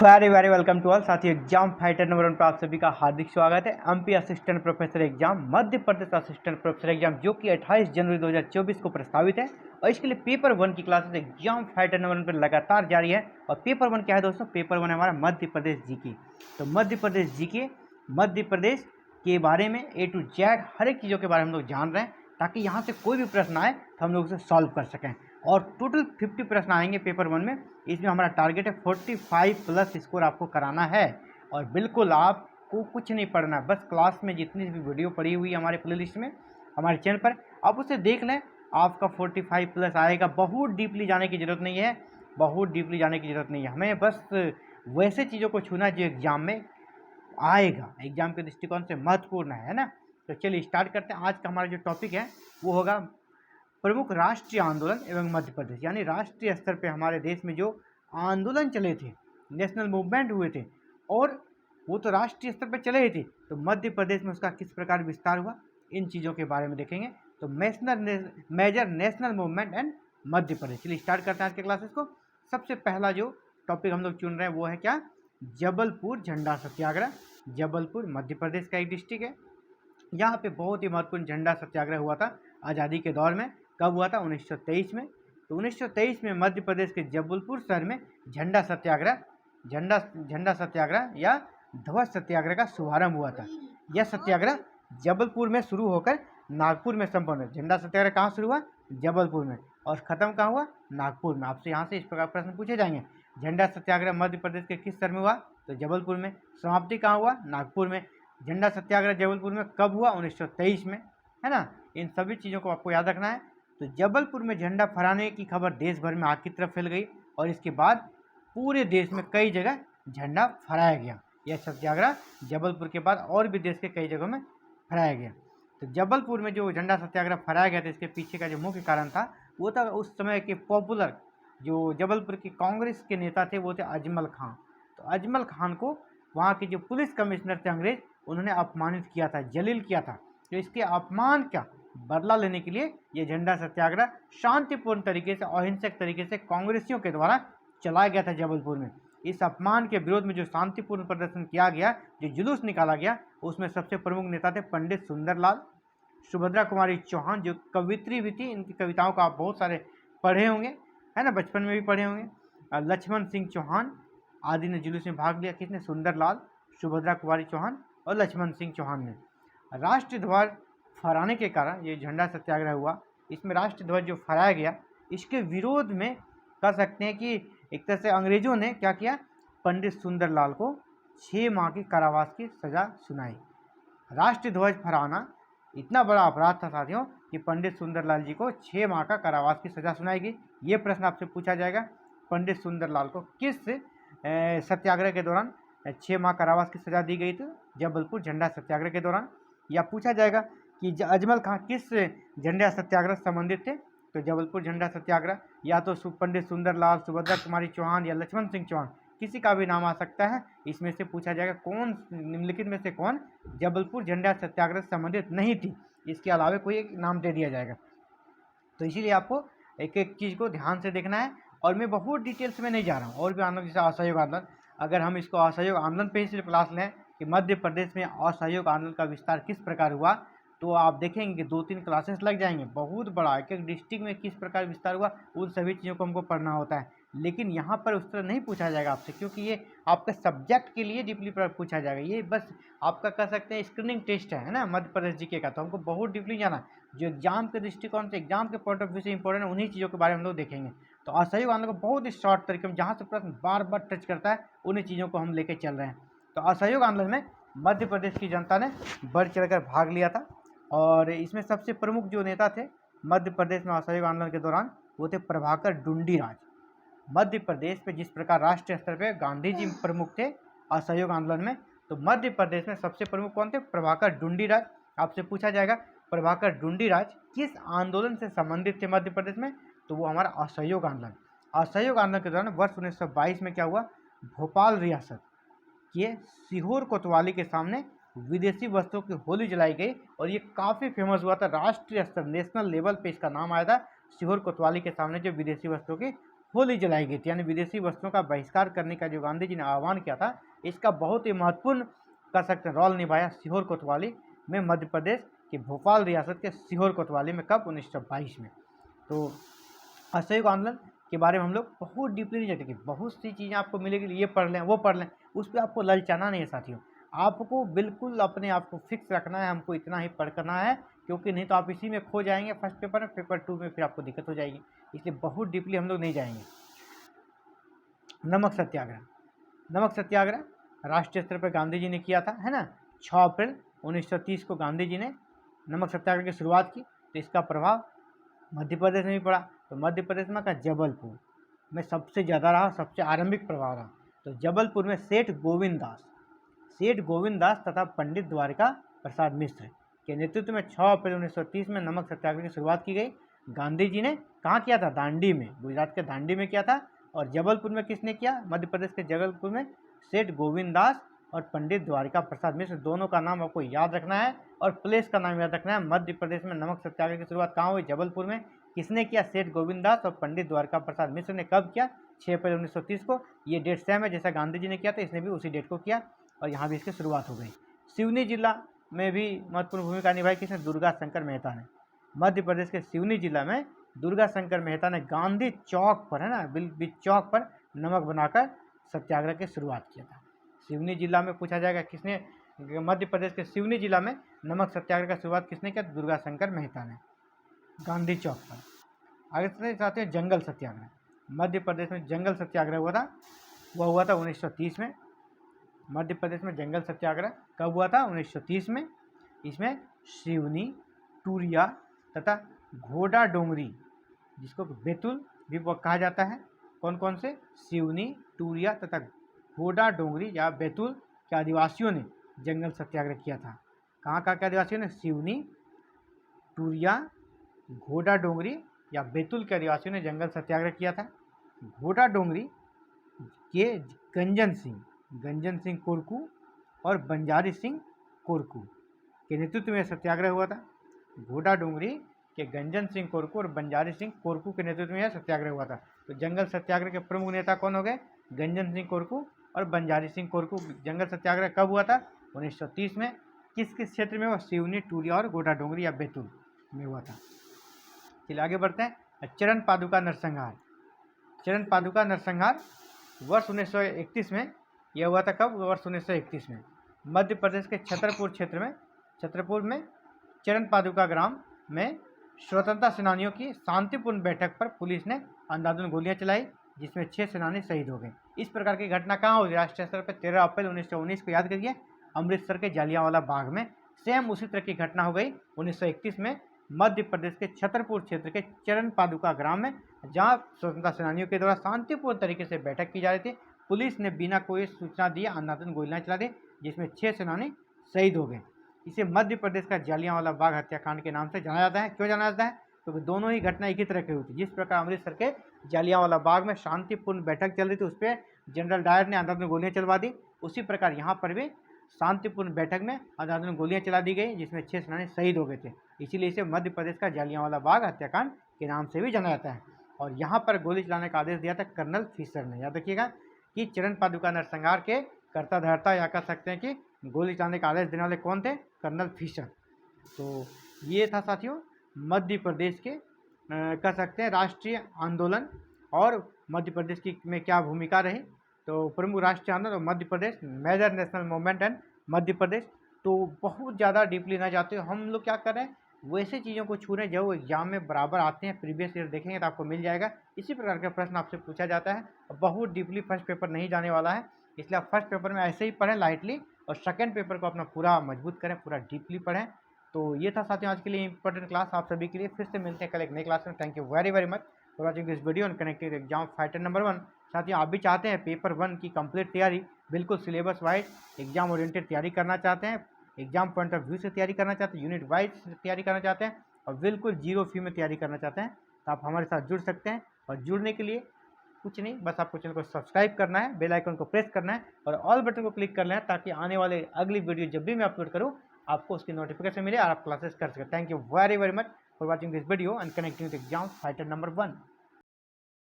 Very very welcome to all साथियों। Exam fighter number 1 पर आप सभी का हार्दिक स्वागत है। MP assistant professor exam, Madhya Pradesh assistant professor exam जो कि 28 जनवरी 2024 को प्रस्तावित है और इसके लिए पेपर 1 की क्लासेस एग्जाम फाइटर नंबर 1 पर लगातार जारी है। और पेपर 1 क्या है दोस्तों? पेपर 1 है हमारा मध्य प्रदेश जीके। तो मध्य प्रदेश जीके, मध्य प्रदेश के बारे में A to Z हर एक चीज़ों के बारे में हम लोग जान रहे हैं ताकि यहाँ से कोई भी प्रश्न आए तो हम लोग उसे सॉल्व कर सकें। और टोटल 50 प्रश्न आएंगे पेपर 1 में। इसमें हमारा टारगेट है 45 प्लस स्कोर आपको कराना है। और बिल्कुल आपको कुछ नहीं पढ़ना है, बस क्लास में जितनी भी वीडियो पड़ी हुई है हमारे प्ले लिस्ट में हमारे चैनल पर, आप उसे देख लें, आपका 45 प्लस आएगा। बहुत डीपली जाने की ज़रूरत नहीं है, बहुत डीपली जाने की ज़रूरत नहीं है। हमें बस वैसे चीज़ों को छूना जो एग्जाम में आएगा, एग्जाम के दृष्टिकोण से महत्वपूर्ण है ना। तो चलिए स्टार्ट करते हैं। आज का हमारा जो टॉपिक है वो होगा प्रमुख राष्ट्रीय आंदोलन एवं मध्य प्रदेश। यानी राष्ट्रीय स्तर पे हमारे देश में जो आंदोलन चले थे, नेशनल मूवमेंट हुए थे, और वो तो राष्ट्रीय स्तर पे चले ही थे, तो मध्य प्रदेश में उसका किस प्रकार विस्तार हुआ, इन चीज़ों के बारे में देखेंगे। तो major national movement and Madhya Pradesh. चलिए स्टार्ट करते हैं आज के क्लासेस को। सबसे पहला जो टॉपिक हम लोग चुन रहे हैं वो है क्या? जबलपुर झंडा सत्याग्रह। जबलपुर मध्य प्रदेश का एक डिस्ट्रिक्ट है। यहाँ पे बहुत ही महत्वपूर्ण झंडा सत्याग्रह हुआ था आज़ादी के दौर में। कब हुआ था? 1923 में। तो 1923 में मध्य प्रदेश के जबलपुर शहर में झंडा सत्याग्रह या ध्वज सत्याग्रह का शुभारंभ हुआ था। यह सत्याग्रह जबलपुर में शुरू होकर नागपुर में संपन्न हुआ। झंडा सत्याग्रह कहाँ शुरू हुआ? जबलपुर में। और ख़त्म कहाँ हुआ? नागपुर में। आपसे यहाँ से इस प्रकार प्रश्न पूछे जाएंगे। झंडा सत्याग्रह मध्य प्रदेश के किस शहर में हुआ? तो जबलपुर में। समाप्ति कहाँ हुआ? नागपुर में। झंडा सत्याग्रह जबलपुर में कब हुआ? 1923 में, है ना। इन सभी चीज़ों को आपको याद रखना है। तो जबलपुर में झंडा फहराने की खबर देश भर में आग की तरफ फैल गई और इसके बाद पूरे देश में कई जगह झंडा फहराया गया। यह सत्याग्रह जबलपुर के बाद और भी देश के कई जगहों में फहराया गया। तो जबलपुर में जो झंडा सत्याग्रह फहराया गया था, इसके पीछे का जो मुख्य कारण था वो था उस समय के पॉपुलर जो जबलपुर के कांग्रेस के नेता थे वो थे अजमल खान। तो अजमल खान को वहाँ के जो पुलिस कमिश्नर थे अंग्रेज, उन्होंने अपमानित किया था, जलील किया था। तो इसके अपमान का बदला लेने के लिए ये झंडा सत्याग्रह शांतिपूर्ण तरीके से, अहिंसक तरीके से कांग्रेसियों के द्वारा चलाया गया था जबलपुर में। इस अपमान के विरोध में जो शांतिपूर्ण प्रदर्शन किया गया, जो जुलूस निकाला गया, उसमें सबसे प्रमुख नेता थे पंडित सुंदरलाल, सुभद्रा कुमारी चौहान जो कवित्री भी थी। इनकी कविताओं को आप बहुत सारे पढ़े होंगे, है ना, बचपन में भी पढ़े होंगे। लक्ष्मण सिंह चौहान आदि ने जुलूस में भाग लिया। किसने? सुंदरलाल, सुभद्रा कुमारी चौहान और लक्ष्मण सिंह चौहान ने। राष्ट्रीय ध्वज फहराने के कारण ये झंडा सत्याग्रह हुआ। इसमें राष्ट्रीय ध्वज जो फहराया गया, इसके विरोध में कह सकते हैं कि एक तरह से अंग्रेजों ने क्या किया? पंडित सुंदरलाल को 6 माह की कारावास की सज़ा सुनाई। राष्ट्रीय ध्वज फहराना इतना बड़ा अपराध था साथियों कि पंडित सुंदरलाल जी को 6 माह का कारावास की सज़ा सुनाई गई। ये प्रश्न आपसे पूछा जाएगा, पंडित सुंदरलाल को किस सत्याग्रह के दौरान 6 माह कारावास की सज़ा दी गई थी? जबलपुर झंडा सत्याग्रह के दौरान। या पूछा जाएगा कि अजमल खां किस झंडा सत्याग्रह से संबंधित थे? तो जबलपुर झंडा सत्याग्रह। या तो पंडित सुंदरलाल, सुभद्रा कुमारी चौहान या लक्ष्मण सिंह चौहान, किसी का भी नाम आ सकता है। इसमें से पूछा जाएगा कौन, निम्नलिखित में से कौन जबलपुर झंडा सत्याग्रह से संबंधित नहीं थी। इसके अलावा कोई एक नाम दे दिया जाएगा। तो इसीलिए आपको एक एक चीज़ को ध्यान से देखना है। और मैं बहुत डिटेल्स में नहीं जा रहा हूँ। और भी आंदोलन जैसे असहयोग आंदोलन, अगर हम इसको असहयोग आंदोलन पे ही सिर्फ क्लास लें कि मध्य प्रदेश में असहयोग आंदोलन का विस्तार किस प्रकार हुआ, तो आप देखेंगे कि 2-3 क्लासेस लग जाएंगे। बहुत बड़ा, एक एक डिस्ट्रिक्ट में किस प्रकार विस्तार हुआ, उन सभी चीज़ों को हमको पढ़ना होता है। लेकिन यहाँ पर उस तरह नहीं पूछा जाएगा आपसे, क्योंकि ये आपके सब्जेक्ट के लिए डीपली पूछा जाएगा। ये बस आपका कह सकते हैं स्क्रीनिंग टेस्ट है ना, मध्य प्रदेश जीके का। तो हमको बहुत डीपली जाना है। जो एग्जाम के दृष्टिकोण से, एग्जाम के पॉइंट ऑफ व्यू से इंपॉर्टेंट है, उन्हीं चीज़ों के बारे में हम लोग देखेंगे। तो असहयोग आंदोलन को बहुत ही शॉर्ट तरीके में, जहाँ से प्रश्न बार बार टच करता है, उन्हीं चीज़ों को हम लेके चल रहे हैं। तो असहयोग आंदोलन में मध्य प्रदेश की जनता ने बढ़ चढ़कर भाग लिया था। और इसमें सबसे प्रमुख जो नेता थे मध्य प्रदेश में असहयोग आंदोलन के दौरान, वो थे प्रभाकर डुंडीराज। मध्य प्रदेश पे जिस प्रकार राष्ट्रीय स्तर पे गांधी जी प्रमुख थे असहयोग आंदोलन में, तो मध्य प्रदेश में सबसे प्रमुख कौन थे? प्रभाकर डुंडीराज। आपसे पूछा जाएगा प्रभाकर डुंडीराज किस आंदोलन से संबंधित थे मध्य प्रदेश में? तो वो हमारा असहयोग आंदोलन। असहयोग आंदोलन के दौरान वर्ष 1922 में क्या हुआ? भोपाल रियासत के सीहोर कोतवाली के सामने विदेशी वस्तुओं की होली जलाई गई और ये काफ़ी फेमस हुआ था। राष्ट्रीय स्तर, नेशनल लेवल पे इसका नाम आया था, सीहोर कोतवाली के सामने जो विदेशी वस्तुओं की होली जलाई गई थी, यानी विदेशी वस्तुओं का बहिष्कार करने का जो गांधी जी ने आह्वान किया था, इसका बहुत ही महत्वपूर्ण कर सकते हैं रोल निभाया सीहोर कोतवाली में, मध्य प्रदेश की भोपाल रियासत के सीहोर कोतवाली में, कब 1922 में। तो असहयोग आंदोलन के बारे में हम लोग बहुत डीपली नहीं जानते कि बहुत सी चीज़ें आपको मिलेगी, ये पढ़ लें वो पढ़ लें, उस पर आपको ललचाना नहीं है साथियों। आपको बिल्कुल अपने आप को फिक्स रखना है, हमको इतना ही पढ़ करना है, क्योंकि नहीं तो आप इसी में खो जाएंगे फर्स्ट पेपर में, पेपर 2 में फिर आपको दिक्कत हो जाएगी। इसलिए बहुत डीपली हम लोग नहीं जाएंगे। नमक सत्याग्रह, नमक सत्याग्रह राष्ट्रीय स्तर पर गांधी जी ने किया था, है ना। 6 अप्रैल 1930 को गांधी जी ने नमक सत्याग्रह की शुरुआत की। तो इसका प्रभाव मध्य प्रदेश में भी पड़ा। तो मध्य प्रदेश में का जबलपुर में सबसे ज़्यादा रहा, सबसे आरंभिक प्रभाव रहा। तो जबलपुर में सेठ गोविंद दास तथा पंडित द्वारिका प्रसाद मिश्र के नेतृत्व में 6 अप्रैल 1930 में नमक सत्याग्रह की शुरुआत की गई। गांधी जी ने कहाँ किया था? दांडी में, गुजरात के दांडी में किया था। और जबलपुर में किसने किया? मध्य प्रदेश के जबलपुर में सेठ गोविंद दास और पंडित द्वारिका प्रसाद मिश्र, दोनों का नाम आपको याद रखना है और प्लेस का नाम याद रखना है। मध्य प्रदेश में नमक सत्याग्रह की शुरुआत कहाँ हुई? जबलपुर में। किसने किया? सेठ गोविंद दास और पंडित द्वारिका प्रसाद मिश्र ने। कब किया? 6 अप्रैल 1930 को। ये डेट सेम है, जैसा गांधी जी ने किया था, इसने भी उसी डेट को किया और यहाँ भी इसकी शुरुआत हो गई। सिवनी जिला में भी महत्वपूर्ण भूमिका निभाई किसने? दुर्गा शंकर मेहता ने। मध्य प्रदेश के सिवनी जिला में दुर्गा शंकर मेहता ने गांधी चौक पर, है ना, बिल चौक पर नमक बनाकर सत्याग्रह की शुरुआत किया था। सिवनी जिला में पूछा जाएगा किसने, मध्य प्रदेश के सिवनी जिला में नमक सत्याग्रह की शुरुआत किसने किया? दुर्गा शंकर मेहता ने, गांधी चौक पर। आगे चलते चाहते हैं जंगल सत्याग्रह। मध्य प्रदेश में जंगल सत्याग्रह हुआ था, वह हुआ था 1930 में। मध्य प्रदेश में जंगल सत्याग्रह कब हुआ था? 1930 में। इसमें सिवनी, टूरिया तथा घोड़ा डोंगरी, जिसको बैतूल भी कहा जाता है, कौन कौन से? सिवनी, टूरिया तथा घोड़ा डोंगरी या बैतूल के आदिवासियों ने जंगल सत्याग्रह किया था। कहाँ कहाँ के आदिवासियों ने? सिवनी, टूरिया, घोड़ा डोंगरी या बैतूल के आदिवासियों ने जंगल सत्याग्रह किया था। घोड़ा डोंगरी के गंजन सिंह कोरकू और बंजारी सिंह कोरकू के नेतृत्व में सत्याग्रह हुआ था। घोड़ा डोंगरी के गंजन सिंह कोरकू और बंजारी सिंह कोरकू के नेतृत्व में यह सत्याग्रह हुआ था। तो जंगल सत्याग्रह के प्रमुख नेता कौन हो गए? गंजन सिंह कोरकू और बंजारी सिंह कोरकू। जंगल सत्याग्रह कब हुआ था? 1930 में। किस किस क्षेत्र में हुआ? सिवनी, टूरिया और घोड़ा डोंगरी या बैतूल में हुआ था। चलिए आगे बढ़ते हैं। चरण पादुका नरसंहार। चरण पादुका नरसंहार वर्ष 1931 में यह हुआ था। कब? वर्ष 1931 में। मध्य प्रदेश के छतरपुर में चरण पादुका ग्राम में स्वतंत्रता सेनानियों की शांतिपूर्ण बैठक पर पुलिस ने अंधाधुंध गोलियां चलाई, जिसमें 6 सेनानी शहीद हो गए। इस प्रकार की घटना कहाँ हुई? राष्ट्रीय स्तर पर 13 अप्रैल 1919 को याद करिए, अमृतसर के जलियांवाला बाग में। सेम उसी तरह की घटना हो गई 1931 में मध्य प्रदेश के छतरपुर क्षेत्र के चरण पादुका ग्राम में, जहां स्वतंत्रता सेनानियों के द्वारा शांतिपूर्ण तरीके से बैठक की जा रही थी। पुलिस ने बिना कोई सूचना दिए अंधाधुंध गोलियां चला दी, जिसमें 6 सेनानी शहीद हो गए। इसे मध्य प्रदेश का जलियांवाला बाग हत्याकांड के नाम से जाना जाता है। क्यों जाना जाता है? क्योंकि दोनों ही घटना एक ही तरह की हुई थी। जिस प्रकार अमृतसर के जलियांवाला बाग में शांतिपूर्ण बैठक चल रही थी, उस पर जनरल डायर ने अंधाधुंध गोलियां चलवा दी, उसी प्रकार यहाँ पर भी शांतिपूर्ण बैठक में अंधाधुंध गोलियां चला दी गई, जिसमें 6 सेनानी शहीद हो गए थे। इसीलिए इसे मध्य प्रदेश का जलियांवाला बाग हत्याकांड के नाम से भी जाना जाता है। और यहाँ पर गोली चलाने का आदेश दिया था कर्नल फिशर ने। याद रखिएगा कि चरण पादुका नरसंहार के कर्ता धर्ता, या कह सकते हैं कि गोली चलाने का आदेश देने वाले कौन थे? Colonel Fisher. तो ये था साथियों मध्य प्रदेश के कह सकते हैं राष्ट्रीय आंदोलन और मध्य प्रदेश की में क्या भूमिका रही। तो प्रमुख राष्ट्रीय आंदोलन और Madhya Pradesh, major national movement and Madhya Pradesh. तो बहुत ज़्यादा डीपली ना जाते हो, हम लोग क्या कर रहे हैं, वैसे चीज़ों को छू रहे हैं जो एग्जाम में बराबर आते हैं। प्रीवियस ईयर देखेंगे तो आपको मिल जाएगा, इसी प्रकार का प्रश्न आपसे पूछा जाता है। बहुत डीपली फर्स्ट पेपर नहीं जाने वाला है, इसलिए आप फर्स्ट पेपर में ऐसे ही पढ़ें लाइटली, और सेकंड पेपर को अपना पूरा मजबूत करें, पूरा डीपली पढ़ें। तो ये था साथियों आज के लिए इंपॉर्टेंट क्लास आप सभी के लिए। फिर से मिलते हैं कल एक नई क्लास में। Thank you very very much for watching this video on connected exam fighter number 1। साथियों आप भी चाहते हैं पेपर 1 की कंप्लीट तैयारी, बिल्कुल सिलेबस वाइज एग्जाम ओरिएंटेड तैयारी करना चाहते हैं, एग्जाम पॉइंट ऑफ व्यू से तैयारी करना चाहते हैं, यूनिट वाइज तैयारी करना चाहते हैं और बिल्कुल जीरो फी में तैयारी करना चाहते हैं, तो आप हमारे साथ जुड़ सकते हैं। और जुड़ने के लिए कुछ नहीं, बस आपको चैनल को सब्सक्राइब करना है, बेल आइकन को प्रेस करना है और ऑल बटन को क्लिक करना है, ताकि आने वाले अगली वीडियो जब भी मैं अपलोड करूं आपको उसकी नोटिफिकेशन मिले और आप क्लासेस कर सकें। Thank you very very much for watching this video and connecting with exam fighter number 1।